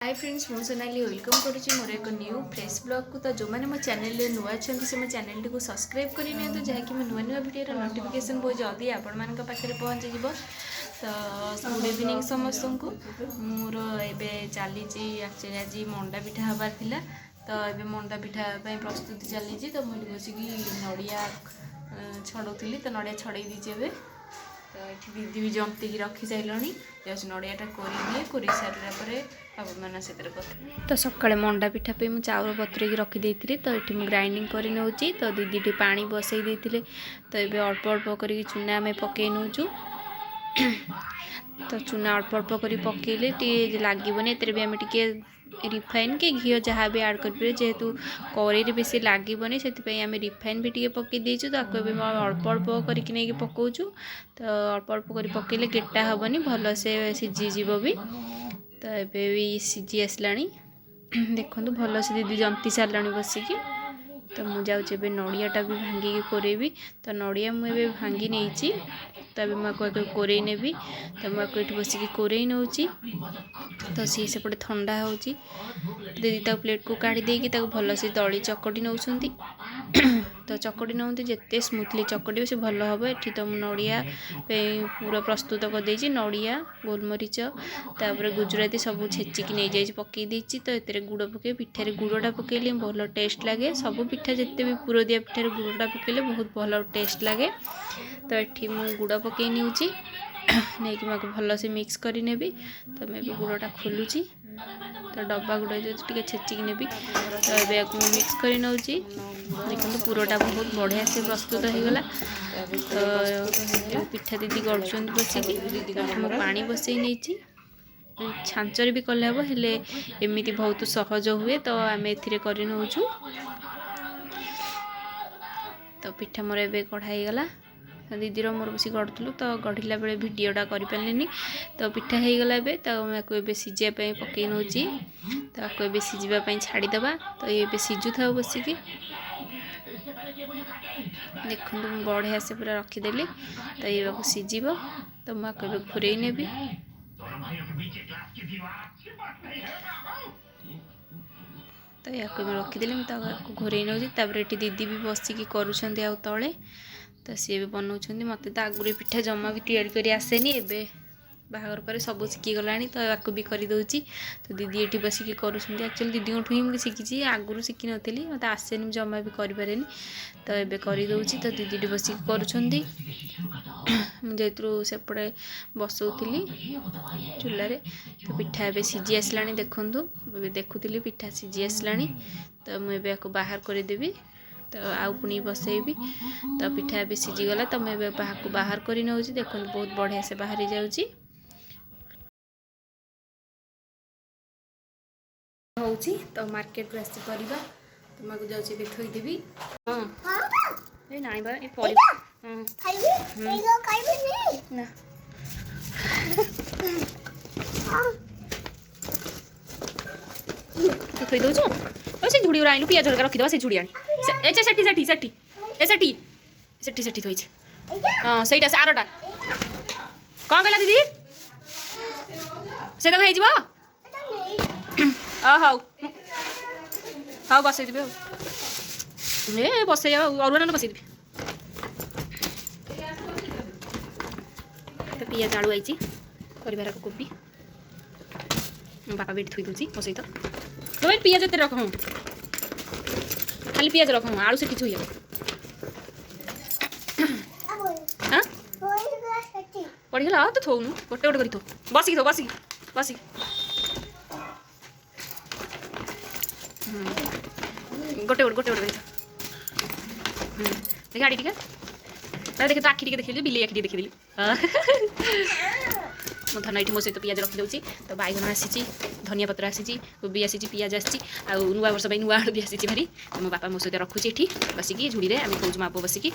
Hi friends मु Sonali welcome करुँची मोर एक new fresh blog को। तो जो मैंने मो चैनल नुआ अच्छे से मो चैनल टी सब्सक्राइब कर नि जहाँकि नुआ नुआ वीडियो नोटिफिकेशन बहुत जल्दी आपण मान पाखे पहुँची तो गुड इवनिंग समस्त को। मोर ए चली एक्चुअली आज मंडा पिठा हबार थिला तो ये मंडा पिठा प्रस्तुति चली। तो मुझे बसिक नड़िया छड़ौली तो नड़िया छड़े दीजिए तो ये दीदी भी जमती रखी सारे जस्ट नड़ियाटा कोरी सारे तो सकाଳେ मंडा पिठा पे मुझे चाउल बतुरे रखी तो ये ग्राइंडिंग कर नौची। तो दीदी पानी बसई देते तो ये अल्प अल्प कर चूना आम पकई नौचु। तो चूना अल्प अल्प कर पकईले टे लगभग भी आम टे रिफाइन के घी जहाँ भी ऐड करें जेहेतु कड़े बेसी लगभग से आम रिफाइन भी टे पकई देचु। ताको अल्प अल्प करके पकाचु तो अल्प अल्प कर पकईले गेटा हेनी भल से सीझीज भी। तो ये भी सीझी आसला देखो भल से दीदी जमती सारा बसिकी। तो मुझे नड़ियाटा भी भांगिकी कोरेबी तो नड़िया मुझे भांगी नहीं तो मुझे कोरे नेबी तो मुझे बसिकी कोरे नौची। तो सी सेपटे ठंडा हो दीदी प्लेट को काढ़ी देकी भल से दली चकटी नौ तो चकटी नौ जिते स्मूथली चकटे से भल हम। ये तो नड़िया पूरा प्रस्तुत कर नड़िया गोलमरीच तापर गुजराती सब छेचिकी नहीं जाइए पकई देती। तो ये गुड़ पकई पिठार गुड़टा पकईले भल टेस्ट लगे सब पिठा जिते भी पुर दिया पिठार गुड़टा पकईले बहुत भल टेस्ट लगे। तो ये मुझे गुड़ पकई नौची नहीं कि भल से मिक्स कर नेबी। तो मैं भी गुड़टा खोलुची तो डब्बा गुड़ जो छेचिकी नेबी तो ये मिक्स कर नौची। देखो पुरटा बहुत बढ़िया से प्रस्तुत हो गला। तो पिठा दीदी गढ़ुं बसिकी पानी बसई नहीं छांचर भी कले हम हेले एमती बहुत सहज हुए। तो आम ए नौचु तो पिठा मोर ए कढ़ाई गला दीदीर मोर बस गढ़ुलु तो गढ़ला बेले भिडटा करें तो पिठा हो गला तो सीझापी पकई नौची तो आपको सीझापी छाड़ीदे। तो ये सीझु था बसिकी देखो बढ़िया से पूरा रखीदेली तो ये सीझ तो मुझे घूरे नेबी। तो या रखीदेली मुझे घूरे नौ ये दीदी भी बसिकी करुँच तले तो सी भी बनाऊँ मत तो आगुरी पिठा जमा भी तैयारी आसेनी एबे बाहर पर सब शिखीगला तो आपको भी करदे। तो दीदी ये बसिकी करुँच एक्चुअली दीदी ही मुझे शिखी आगुरी शिखी नी मत आसेनि जमा भी करें तो ये करदे। तो दीदी बसिकी करुँच जेहतु सेपटे बसौली चूल्हे तो पिठा ए सीझी आसला देखूँ देखुली पिठा सीझी आसला तो मुझे बाहर करदेवी तो आउ पुणी बसैबी। तो पिठा भी सीझीगला तो मुझे बाहर कर नौ देखो बहुत बढ़िया से बाहरी जाऊँगी तो मार्केट को आसी परिबा तुमको जाऊँगी भी थोदेवी। हाँ ये नाई बा ये परि ना थोई दौचु से झुड़ी आइलु पियाज रखीद से झुड़ी आनी सेठी थोई हाँ सहीटा से आरटा कौन कहला दीदी से हो हौ हौ बसईदेवी ए बसई अरुआ ना बसईदेवी। तो पियाज आलू आई कर कोबी बापा भी थोई दूसरी बसई तो भाई पियाज एत रख खाली पियाज रख आलू से छुई हाँ पड़गला तो थोनु गोटे गोटे कर बसिक बसिक गोटे गोटे देख आड़ी टे देखे तो आखि देखी बिले आखि देखीदेली मो धन ये मो सहित पियाज रखिदे। तो बैगन आसी धनिया पत्र आसी कोबी आसी पियाज आसी नुआ वर्ष नुआ आलू भी आसी भारी तो मो बापा मो सहित रखुची बसिकी झुड़ी आम खाऊँ माप बसिकी।